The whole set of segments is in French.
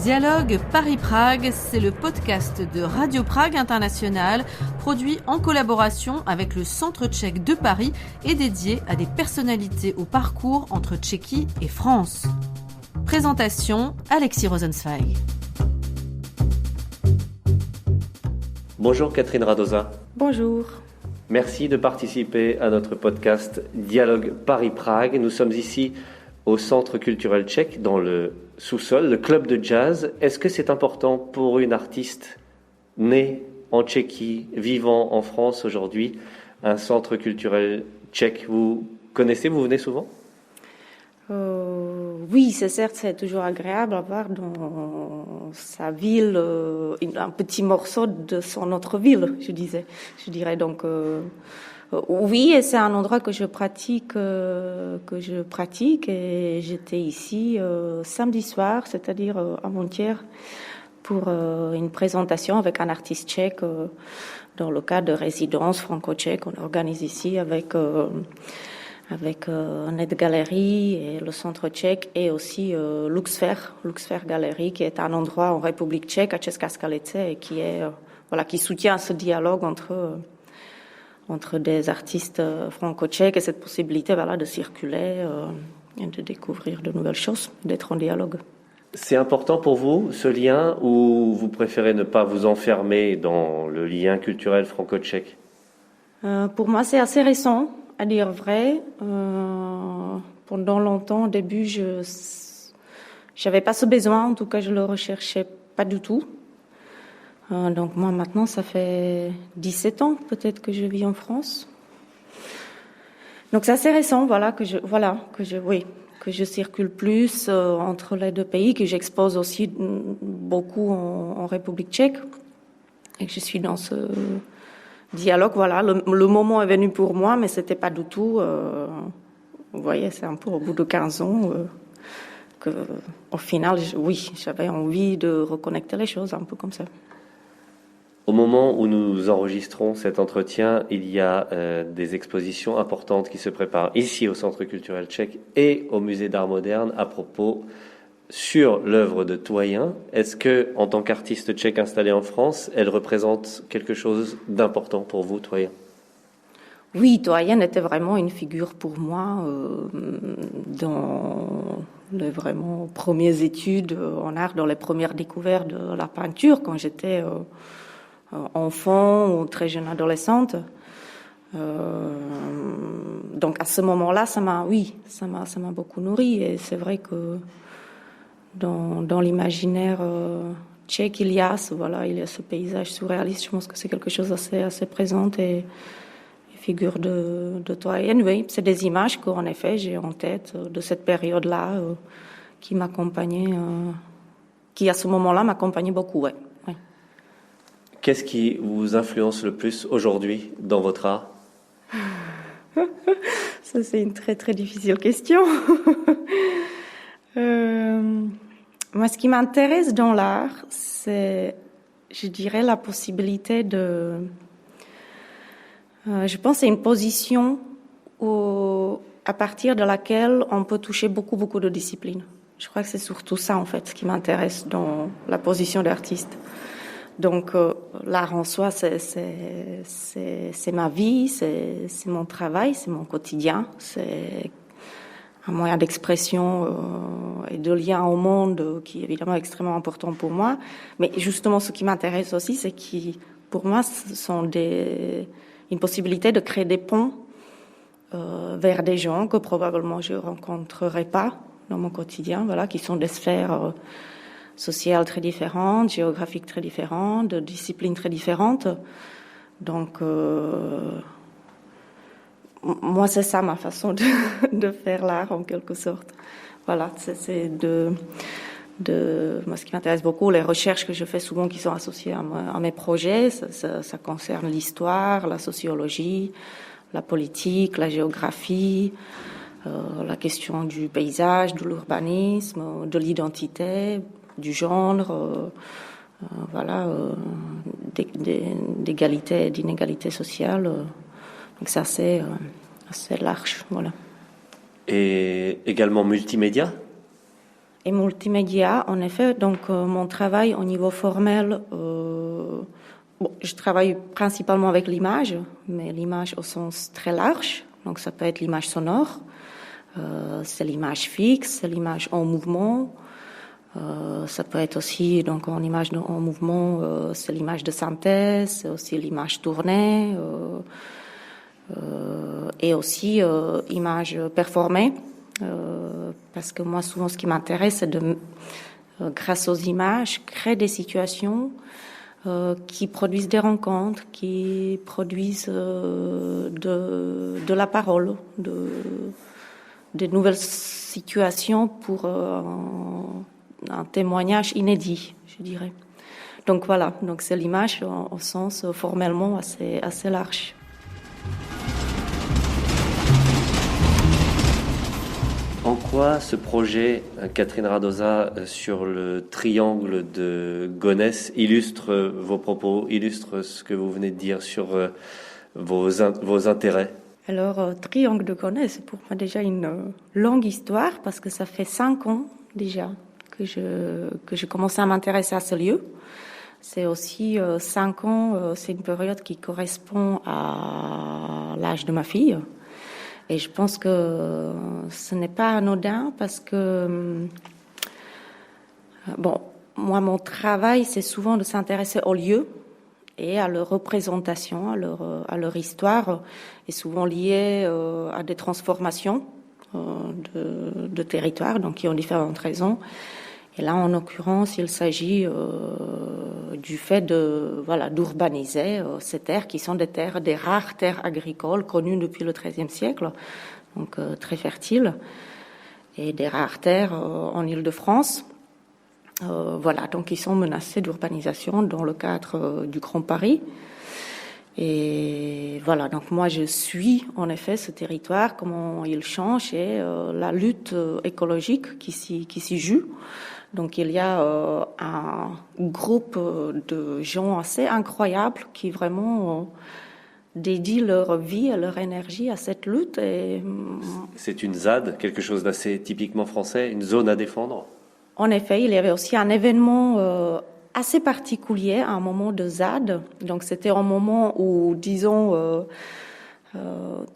Dialogue Paris-Prague, c'est le podcast de Radio Prague International, produit en collaboration avec le Centre tchèque de Paris et dédié à des personnalités au parcours entre Tchéquie et France. Présentation, Alexis Rosenzweig. Bonjour Catherine Radosa. Bonjour. Merci de participer à notre podcast Dialogue Paris-Prague. Nous sommes ici au Centre culturel tchèque, dans le sous-sol, le club de jazz. Est-ce que c'est important pour une artiste née en Tchéquie, vivant en France aujourd'hui, un centre culturel tchèque? Vous connaissez, vous venez souvent? Oui, c'est toujours agréable d'avoir dans sa ville un petit morceau de son autre ville, je dirais donc. Oui, et c'est un endroit que je pratique et j'étais ici samedi soir, c'est-à-dire avant-hier, pour une présentation avec un artiste tchèque dans le cadre de résidence franco-tchèque qu'on organise ici avec Net Gallery et le centre tchèque et aussi Luxfer Gallery, qui est un endroit en République tchèque à Česká Skalice et qui soutient ce dialogue entre des artistes franco-tchèques et cette possibilité de circuler et de découvrir de nouvelles choses, d'être en dialogue. C'est important pour vous, ce lien, ou vous préférez ne pas vous enfermer dans le lien culturel franco-tchèque? Pour moi, c'est assez récent, à dire vrai. Pendant longtemps, au début, je n'avais pas ce besoin, en tout cas, je le recherchais pas du tout. Donc moi maintenant ça fait 17 ans peut-être que je vis en France. Donc c'est assez récent que je circule plus entre les deux pays, que j'expose aussi beaucoup en République tchèque et que je suis dans ce dialogue. Le moment est venu pour moi, mais c'était pas du tout. Vous voyez, c'est un peu au bout de 15 ans que au final, j'avais envie de reconnecter les choses un peu comme ça. Au moment où nous enregistrons cet entretien, il y a des expositions importantes qui se préparent ici au Centre culturel tchèque et au Musée d'art moderne à propos sur l'œuvre de Toyen. Est-ce que, en tant qu'artiste tchèque installé en France, elle représente quelque chose d'important pour vous, Toyen? Oui, Toyen était vraiment une figure pour moi dans les vraiment premières études en art, dans les premières découvertes de la peinture quand j'étais enfant ou très jeune adolescente. Donc à ce moment-là, ça m'a beaucoup nourri. Et c'est vrai que dans l'imaginaire tchèque, il y a ce paysage surréaliste. Je pense que c'est quelque chose assez présent et figure de Toyen. Oui, c'est des images qu'en effet j'ai en tête de cette période-là qui m'accompagnait, qui à ce moment-là m'accompagnait beaucoup. Ouais. Qu'est-ce qui vous influence le plus aujourd'hui dans votre art? Ça, c'est une très, très difficile question. Moi, ce qui m'intéresse dans l'art, c'est, je dirais, la possibilité de... je pense que c'est une position à partir de laquelle on peut toucher beaucoup, beaucoup de disciplines. Je crois que c'est surtout ça, en fait, ce qui m'intéresse dans la position d'artiste. Donc l'art en soi, c'est ma vie, c'est mon travail, c'est mon quotidien, c'est un moyen d'expression et de lien au monde qui est évidemment extrêmement important pour moi. Mais justement, ce qui m'intéresse aussi, c'est que pour moi, ce sont une possibilité de créer des ponts vers des gens que probablement je rencontrerai pas dans mon quotidien, qui sont des sphères sociales très différentes, géographiques très différentes, de disciplines très différentes. Donc, moi, c'est ça ma façon de faire l'art, en quelque sorte. Voilà, c'est moi, ce qui m'intéresse beaucoup, les recherches que je fais souvent qui sont associées à mes projets, ça concerne l'histoire, la sociologie, la politique, la géographie, la question du paysage, de l'urbanisme, de l'identité, du genre, d'égalité et d'inégalité sociale. Donc c'est assez large, voilà. Et également multimédia? Et multimédia, en effet, donc mon travail au niveau formel, je travaille principalement avec l'image, mais l'image au sens très large. Donc ça peut être l'image sonore, c'est l'image fixe, c'est l'image en mouvement. Ça peut être aussi, donc en image en mouvement, c'est l'image de synthèse, c'est aussi l'image tournée, et aussi image performée. Parce que moi, souvent, ce qui m'intéresse, c'est de, grâce aux images, créer des situations qui produisent des rencontres, qui produisent de la parole, de nouvelles situations pour un témoignage inédit, je dirais. Donc voilà, donc c'est l'image au sens formellement assez large. En quoi ce projet, Catherine Radosa, sur le triangle de Gonesse illustre vos propos, illustre ce que vous venez de dire sur vos intérêts? Alors, triangle de Gonesse, c'est pour moi déjà une longue histoire parce que ça fait 5 ans déjà que je commençais à m'intéresser à ce lieu. C'est aussi 5 ans, c'est une période qui correspond à l'âge de ma fille. Et je pense que ce n'est pas anodin parce que, moi, mon travail, c'est souvent de s'intéresser aux lieux et à leur représentation, à leur histoire, et souvent liée à des transformations de territoires, donc qui ont différentes raisons. Et là, en l'occurrence, il s'agit du fait d'urbaniser ces terres qui sont des rares terres agricoles connues depuis le XIIIe siècle, donc très fertiles, et des rares terres en Île-de-France. Donc ils sont menacés d'urbanisation dans le cadre du Grand Paris. Et voilà, donc moi je suis en effet ce territoire, comment il change et la lutte écologique qui s'y joue. Donc il y a un groupe de gens assez incroyables qui vraiment dédient leur vie et leur énergie à cette lutte. Et c'est une ZAD, quelque chose d'assez typiquement français, une zone à défendre? En effet, il y avait aussi un événement assez particulier, un moment de ZAD. Donc c'était un moment où, disons,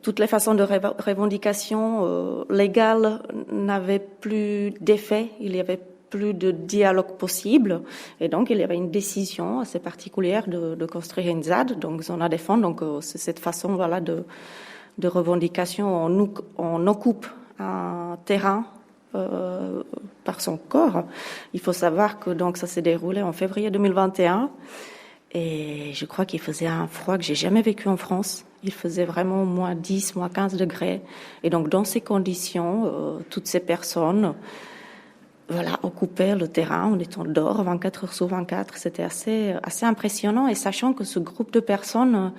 toutes les façons de revendication légales n'avaient plus d'effet. Il y avait plus de dialogue possible. Et donc, il y avait une décision assez particulière de construire une ZAD, donc zone à défendre. Donc, c'est cette façon, de revendication. On occupe un terrain par son corps. Il faut savoir que donc ça s'est déroulé en février 2021. Et je crois qu'il faisait un froid que j'ai jamais vécu en France. Il faisait vraiment moins 10, moins 15 degrés. Et donc, dans ces conditions, toutes ces personnes occuper le terrain en étant dehors 24 heures sur 24. C'était assez impressionnant. Et sachant que ce groupe de personnes,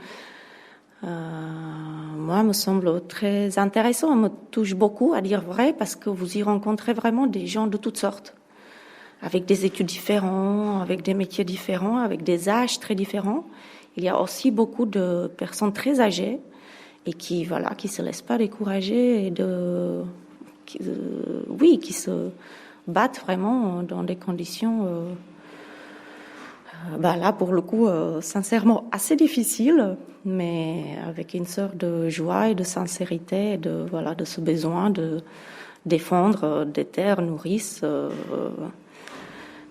moi, me semble très intéressant, me touche beaucoup, à dire vrai, parce que vous y rencontrez vraiment des gens de toutes sortes, avec des études différentes, avec des métiers différents, avec des âges très différents. Il y a aussi beaucoup de personnes très âgées et qui se laissent pas décourager et qui se battent vraiment dans des conditions, là pour le coup, sincèrement assez difficiles, mais avec une sorte de joie et de sincérité, de ce besoin de défendre des terres nourrices.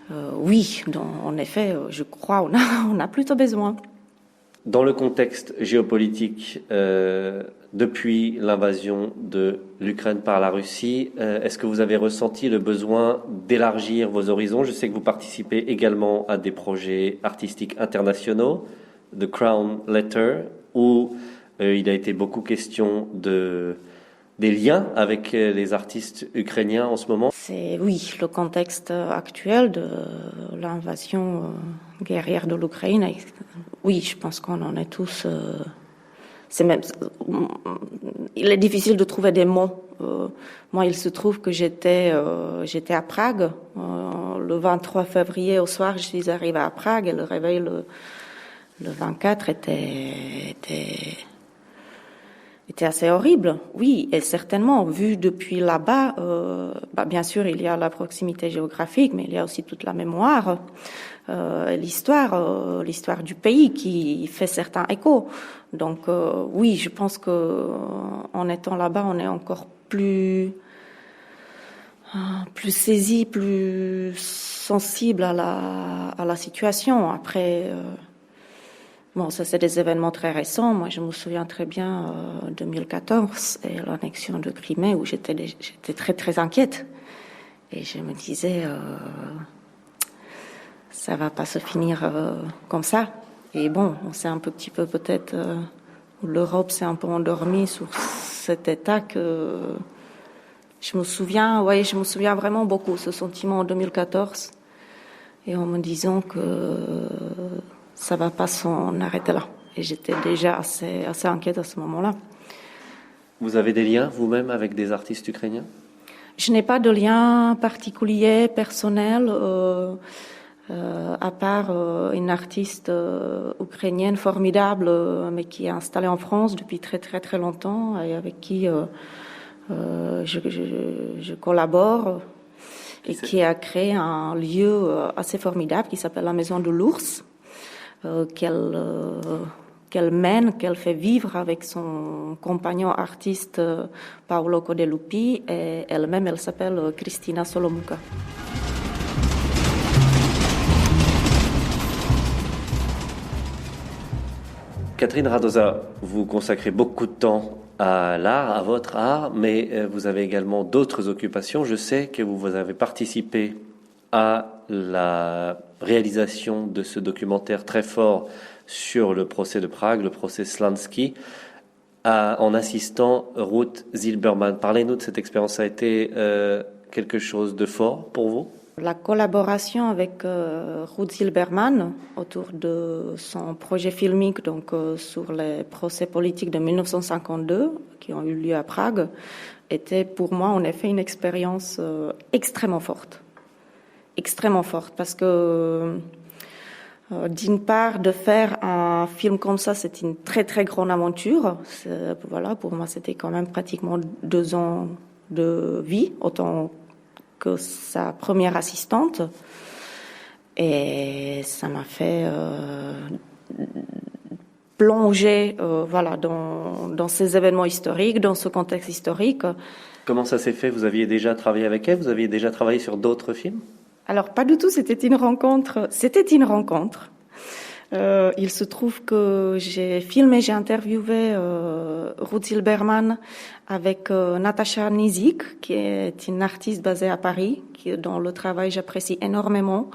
En effet, je crois on a plutôt besoin. Dans le contexte géopolitique, depuis l'invasion de l'Ukraine par la Russie, est-ce que vous avez ressenti le besoin d'élargir vos horizons? Je sais que vous participez également à des projets artistiques internationaux, The Crown Letter, où il a été beaucoup question des liens avec les artistes ukrainiens en ce moment. C'est le contexte actuel de l'invasion guerrière de l'Ukraine. Oui, je pense qu'on en est tous. Il est difficile de trouver des mots. Moi, il se trouve que j'étais à Prague le 23 février au soir. Je suis arrivée à Prague et le réveil le 24 était était assez horrible, oui, et certainement, vu depuis là-bas, bien sûr, il y a la proximité géographique, mais il y a aussi toute la mémoire, l'histoire du pays qui fait certains échos. Donc, oui, je pense que en étant là-bas, on est encore plus saisi, plus sensible à la situation. Après, ça c'est des événements très récents. Moi, je me souviens très bien 2014 et l'annexion de Crimée où j'étais très très inquiète et je me disais ça va pas se finir comme ça. Et bon, on s'est un petit peu peut-être l'Europe s'est un peu endormie sur cet état que je me souviens vraiment beaucoup ce sentiment en 2014 et en me disant que ça va pas s'en arrêter là. Et j'étais déjà assez inquiète à ce moment-là. Vous avez des liens vous-même avec des artistes ukrainiens? Je n'ai pas de lien particulier, personnel, à part une artiste ukrainienne formidable, mais qui est installée en France depuis très très très longtemps et avec qui je collabore et qui a créé un lieu assez formidable qui s'appelle la Maison de l'Ours. Qu'elle mène, qu'elle fait vivre avec son compagnon artiste Paolo Codelupi et elle-même, elle s'appelle Cristina Solomuca. Catherine Radosa, vous consacrez beaucoup de temps à l'art, à votre art, mais vous avez également d'autres occupations. Je sais que vous avez participé à la réalisation de ce documentaire très fort sur le procès de Prague, le procès Slansky, en assistant Ruth Zilberman. Parlez-nous de cette expérience. Ça a été quelque chose de fort pour vous? La collaboration avec Ruth Zilberman autour de son projet filmique donc sur les procès politiques de 1952 qui ont eu lieu à Prague était pour moi en effet une expérience extrêmement forte parce que d'une part de faire un film comme ça c'est une très très grande aventure. Voilà, pour moi c'était quand même pratiquement 2 ans de vie autant que sa première assistante et ça m'a fait plonger dans ces événements historiques, dans ce contexte historique. Comment ça s'est fait? Vous aviez déjà travaillé avec elle? Vous aviez déjà travaillé sur d'autres films? Alors pas du tout, c'était une rencontre. Il se trouve que j'ai interviewé Ruth Zilberman avec Natasha Nizik, qui est une artiste basée à Paris, dont le travail j'apprécie énormément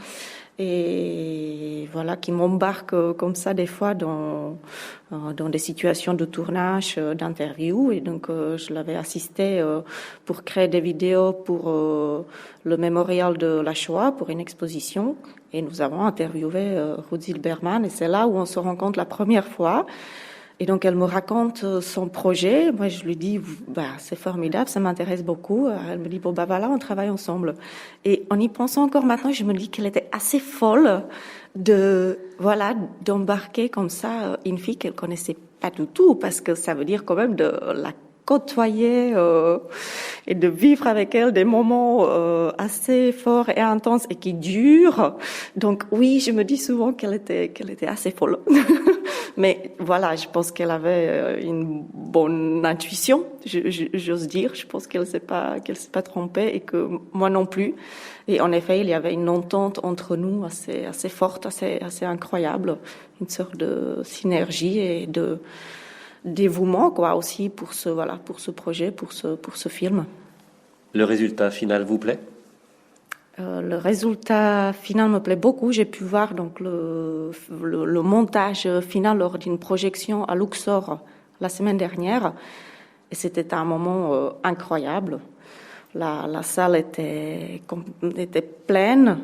et voilà, qui m'embarque comme ça des fois dans des situations de tournage, d'interview. Et donc je l'avais assisté pour créer des vidéos pour le mémorial de la Shoah, pour une exposition. Et nous avons interviewé Ruth Zilberman et c'est là où on se rencontre la première fois. Et donc elle me raconte son projet. Moi je lui dis c'est formidable, ça m'intéresse beaucoup. Elle me dit voilà, on travaille ensemble. Et en y pensant encore maintenant, je me dis qu'elle était assez folle d'embarquer comme ça une fille qu'elle connaissait pas du tout, parce que ça veut dire quand même de la côtoyer et de vivre avec elle des moments assez forts et intenses et qui durent. Donc oui, je me dis souvent qu'elle était assez folle. Mais voilà, je pense qu'elle avait une bonne intuition, j'ose dire. Je pense qu'elle s'est pas trompée et que moi non plus. Et en effet, il y avait une entente entre nous assez forte, assez incroyable, une sorte de synergie et de dévouement aussi pour ce projet, pour ce film. Le résultat final vous plaît? Le résultat final me plaît beaucoup. J'ai pu voir donc le montage final lors d'une projection à Luxor la semaine dernière et c'était un moment incroyable. La salle était pleine.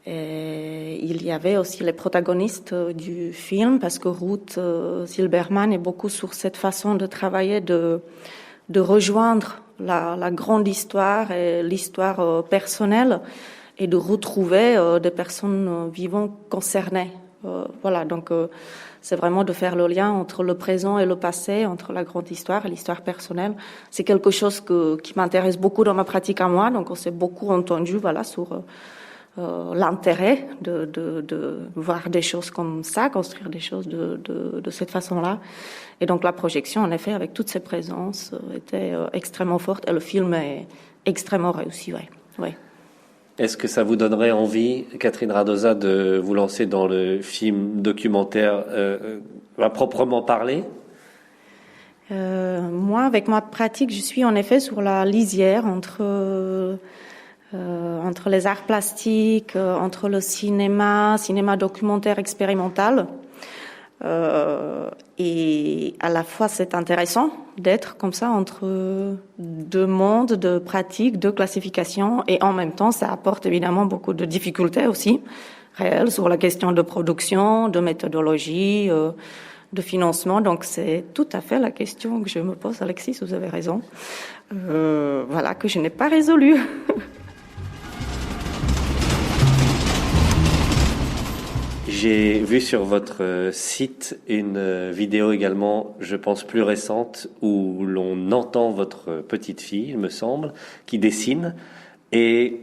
Et il y avait aussi les protagonistes du film parce que Ruth Zilberman est beaucoup sur cette façon de travailler, de rejoindre la grande histoire et l'histoire personnelle et de retrouver des personnes vivantes concernées Voilà, donc c'est vraiment de faire le lien entre le présent et le passé, entre la grande histoire et l'histoire personnelle. C'est quelque chose qui m'intéresse beaucoup dans ma pratique à moi, donc on s'est beaucoup entendu, voilà, sur l'intérêt de voir des choses comme ça, construire des choses de cette façon-là. Et donc la projection, en effet, avec toutes ces présences, était extrêmement forte, et le film est extrêmement réussi, ouais. Est-ce que ça vous donnerait envie, Catherine Radosa, de vous lancer dans le film documentaire à proprement parler ? Moi, avec ma pratique, je suis en effet sur la lisière entre les arts plastiques, entre le cinéma documentaire expérimental. Et à la fois, c'est intéressant d'être comme ça entre deux mondes de pratiques, de classification, et en même temps, ça apporte évidemment beaucoup de difficultés aussi réelles sur la question de production, de méthodologie, de financement. Donc, c'est tout à fait la question que je me pose, Alexis, vous avez raison. Voilà, que je n'ai pas résolue. J'ai vu sur votre site une vidéo également, je pense plus récente, où l'on entend votre petite fille, il me semble, qui dessine, et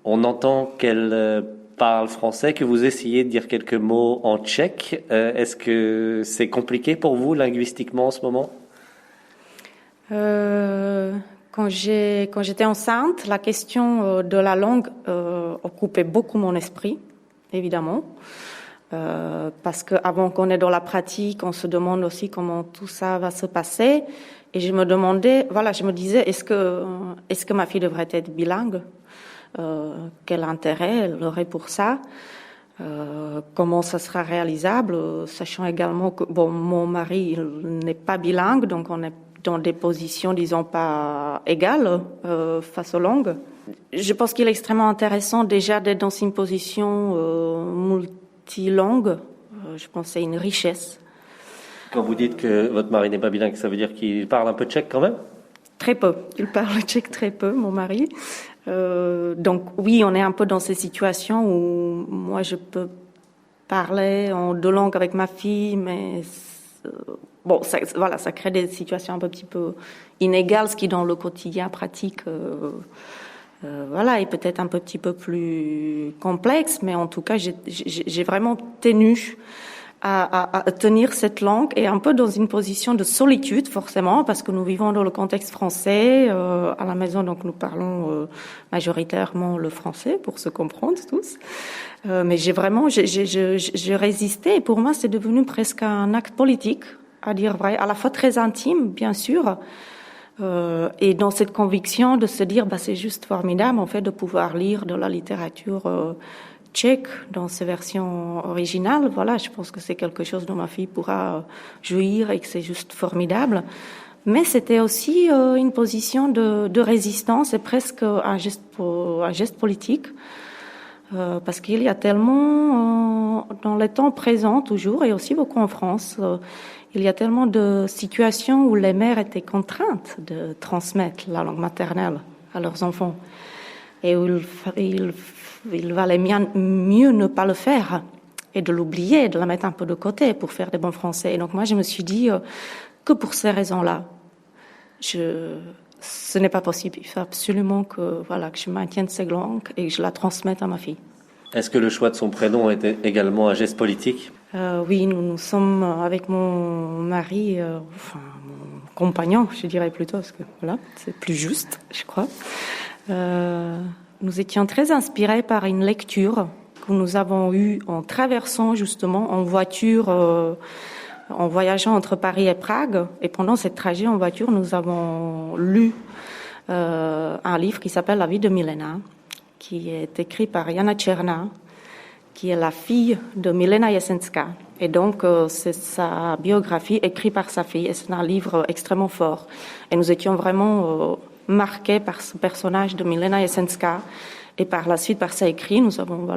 on entend qu'elle parle français, que vous essayez de dire quelques mots en tchèque. Est-ce que c'est compliqué pour vous linguistiquement en ce moment ? Quand j'étais enceinte, la question de la langue occupait beaucoup mon esprit, évidemment. Parce qu'avant qu'on est dans la pratique, on se demande aussi comment tout ça va se passer. Et je me disais, est-ce que ma fille devrait être bilingue ? Quel intérêt elle aurait pour ça ? Comment ça sera réalisable ? Sachant également que, mon mari il n'est pas bilingue, donc on est dans des positions, disons, pas égales face aux langues. Je pense qu'il est extrêmement intéressant déjà d'être dans une position multilangue. Je pense que c'est une richesse. Quand vous dites que votre mari n'est pas bilingue, ça veut dire qu'il parle un peu tchèque quand même ? Très peu. Il parle tchèque très peu, mon mari. Donc oui, on est un peu dans ces situations où moi je peux parler en deux langues avec ma fille, mais ça crée des situations un petit peu inégales, ce qui dans le quotidien pratique est peut-être un petit peu plus complexe, mais en tout cas, j'ai vraiment tenu à tenir cette langue et un peu dans une position de solitude, forcément, parce que nous vivons dans le contexte français. À la maison, donc, nous parlons majoritairement le français pour se comprendre tous. Mais j'ai résisté et pour moi, c'est devenu presque un acte politique, à dire vrai, à la fois très intime, bien sûr, et dans cette conviction de se dire, c'est juste formidable, en fait, de pouvoir lire de la littérature tchèque dans ses versions originales. Voilà, je pense que c'est quelque chose dont ma fille pourra jouir et que c'est juste formidable. Mais c'était aussi une position de résistance et presque un geste politique. Parce qu'il y a tellement, dans les temps présents toujours, et aussi beaucoup en France, il y a tellement de situations où les mères étaient contraintes de transmettre la langue maternelle à leurs enfants. Et où il valait mieux ne pas le faire et de l'oublier, de la mettre un peu de côté pour faire des bons français. Et donc moi, je me suis dit que pour ces raisons-là, ce n'est pas possible. Il faut absolument que je maintienne cette langue et que je la transmette à ma fille. Est-ce que le choix de son prénom était également un geste politique ? Oui, nous sommes avec mon mari, mon compagnon, je dirais plutôt, parce que c'est plus juste, je crois. Nous étions très inspirés par une lecture que nous avons eue en traversant justement en voiture, en voyageant entre Paris et Prague. Et pendant ce trajet en voiture, nous avons lu un livre qui s'appelle La vie de Milena, qui est écrit par Jana Černá, qui est la fille de Milena Jesenská. Et donc, c'est sa biographie écrite par sa fille. Et c'est un livre extrêmement fort. Et nous étions vraiment marqués par ce personnage de Milena Jesenská. Et par la suite, par ses écrits, nous avons,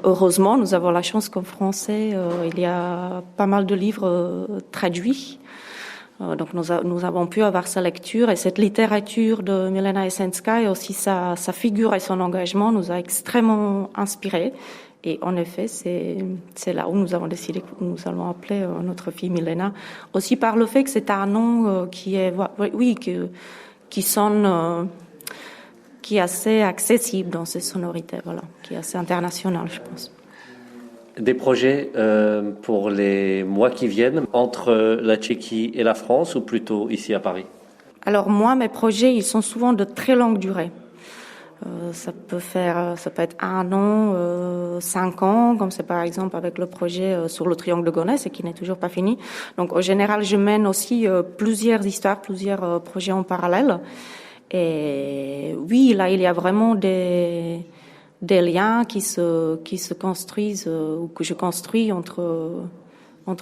heureusement, nous avons la chance qu'en français, il y a pas mal de livres traduits. Donc, nous avons pu avoir sa lecture. Et cette littérature de Milena Jesenská et aussi sa figure et son engagement nous a extrêmement inspirés. Et en effet, c'est là où nous avons décidé que nous allons appeler notre fille Milena. Aussi par le fait que c'est un nom qui sonne, qui est assez accessible dans ses sonorités, voilà, qui est assez international, je pense. Des projets pour les mois qui viennent entre la Tchéquie et la France ou plutôt ici à Paris? Alors moi, mes projets, ils sont souvent de très longue durée. Ça peut être 1 an, 5 ans, comme c'est par exemple avec le projet sur le triangle de Gonesse et qui n'est toujours pas fini. Donc en général, je mène aussi plusieurs histoires, plusieurs projets en parallèle. Et oui, là, il y a vraiment des liens qui se construisent ou que je construis entre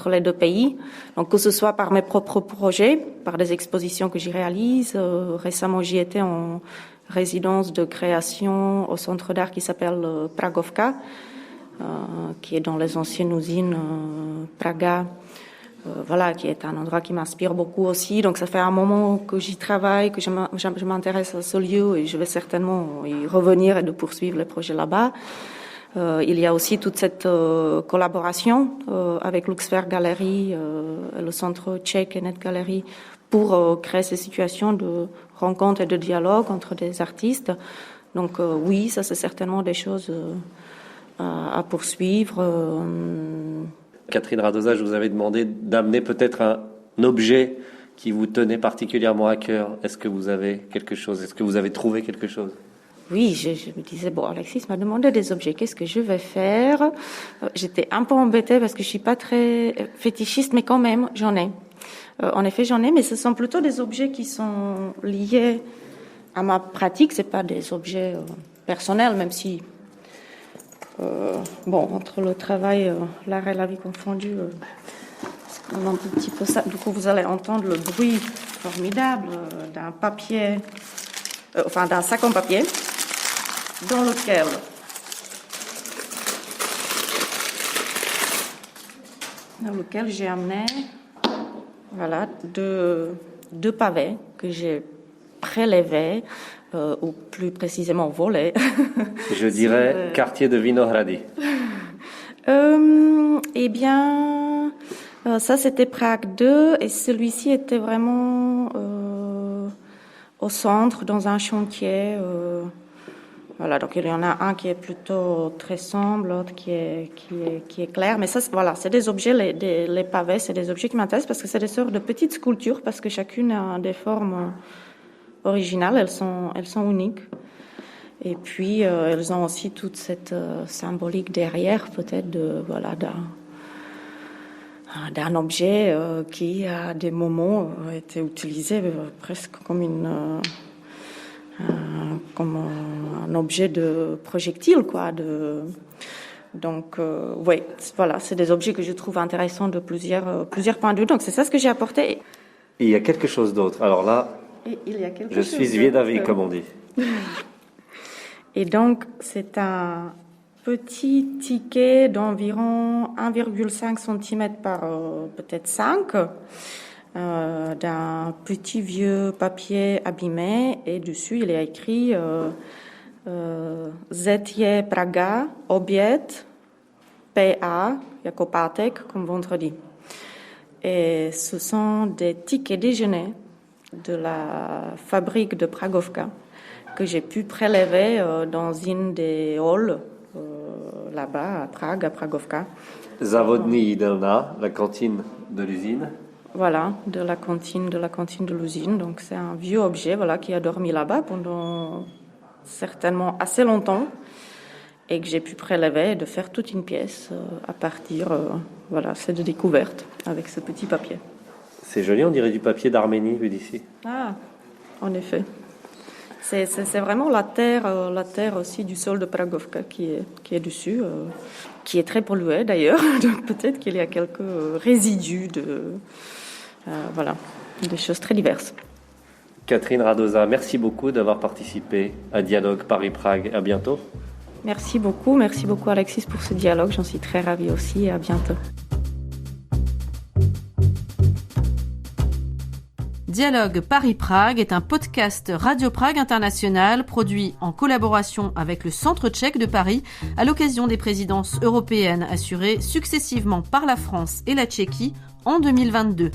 les deux pays. Donc que ce soit par mes propres projets, par des expositions que j'y réalise. Récemment, j'y étais en résidence de création au centre d'art qui s'appelle Pragovka, qui est dans les anciennes usines Praga. Voilà, qui est un endroit qui m'inspire beaucoup aussi. Donc ça fait un moment que j'y travaille, que je m'intéresse à ce lieu et je vais certainement y revenir et de poursuivre les projets là-bas. Il y a aussi toute cette collaboration avec Luxfer Gallery, le centre tchèque et Net Gallery, pour créer ces situations de rencontre et de dialogue entre des artistes. Donc oui, ça c'est certainement des choses à poursuivre. Catherine Radosa, je vous avais demandé d'amener peut-être un objet qui vous tenait particulièrement à cœur. Est-ce que vous avez quelque chose? Est-ce que vous avez trouvé quelque chose? Oui, je me disais, bon, Alexis m'a demandé des objets, qu'est-ce que je vais faire? J'étais un peu embêtée parce que je suis pas très fétichiste, mais quand même, j'en ai. En effet, j'en ai, mais ce sont plutôt des objets qui sont liés à ma pratique. C'est pas des objets personnels, même si, entre le travail, l'art et la vie confondus, c'est un petit peu ça. Du coup, vous allez entendre le bruit formidable d'un papier, d'un sac en papier, dans lequel j'ai amené, voilà, deux pavés que j'ai prélevés, ou plus précisément volés. Je dirais quartier de Vinohrady. Eh bien, ça c'était Prague 2 et celui-ci était vraiment au centre, dans un chantier. Voilà, donc il y en a un qui est plutôt très sombre, l'autre qui est clair. Mais ça, voilà, c'est des objets, les pavés, c'est des objets qui m'intéressent parce que c'est des sortes de petites sculptures, parce que chacune a des formes originales, elles sont uniques. Et puis, elles ont aussi toute cette symbolique derrière, peut-être, d'un objet qui, à des moments, a été utilisé presque comme comme un objet de projectile, quoi. Donc, oui, voilà, c'est des objets que je trouve intéressants de plusieurs points de vue. Donc, c'est ça ce que j'ai apporté. Et il y a quelque chose d'autre. Alors là, je suis vieux d'avis, comme on dit. Et donc, c'est un petit ticket d'environ 1,5 cm par peut-être 5, d'un petit vieux papier abîmé, et dessus il est écrit Zetje Praga, oběd, PA, jako pátek, comme vendredi. Et ce sont des tickets déjeuner de la fabrique de Pragovka que j'ai pu prélever dans une des halls là-bas à Prague, à Pragovka. Závodní jídelna, la cantine de l'usine. Voilà, de la cantine de l'usine. Donc c'est un vieux objet, voilà, qui a dormi là-bas pendant certainement assez longtemps et que j'ai pu prélever et de faire toute une pièce à partir, c'est de découverte avec ce petit papier. C'est joli, on dirait du papier d'Arménie vu d'ici. Ah, en effet. C'est vraiment la terre aussi du sol de Pragovka qui est dessus, qui est très polluée d'ailleurs. Donc peut-être qu'il y a quelques résidus des choses très diverses. Catherine Radosa, merci beaucoup d'avoir participé à Dialogue Paris-Prague. À bientôt. Merci beaucoup Alexis pour ce dialogue. J'en suis très ravie aussi et à bientôt. Dialogue Paris-Prague est un podcast Radio Prague International produit en collaboration avec le Centre tchèque de Paris à l'occasion des présidences européennes assurées successivement par la France et la Tchéquie en 2022.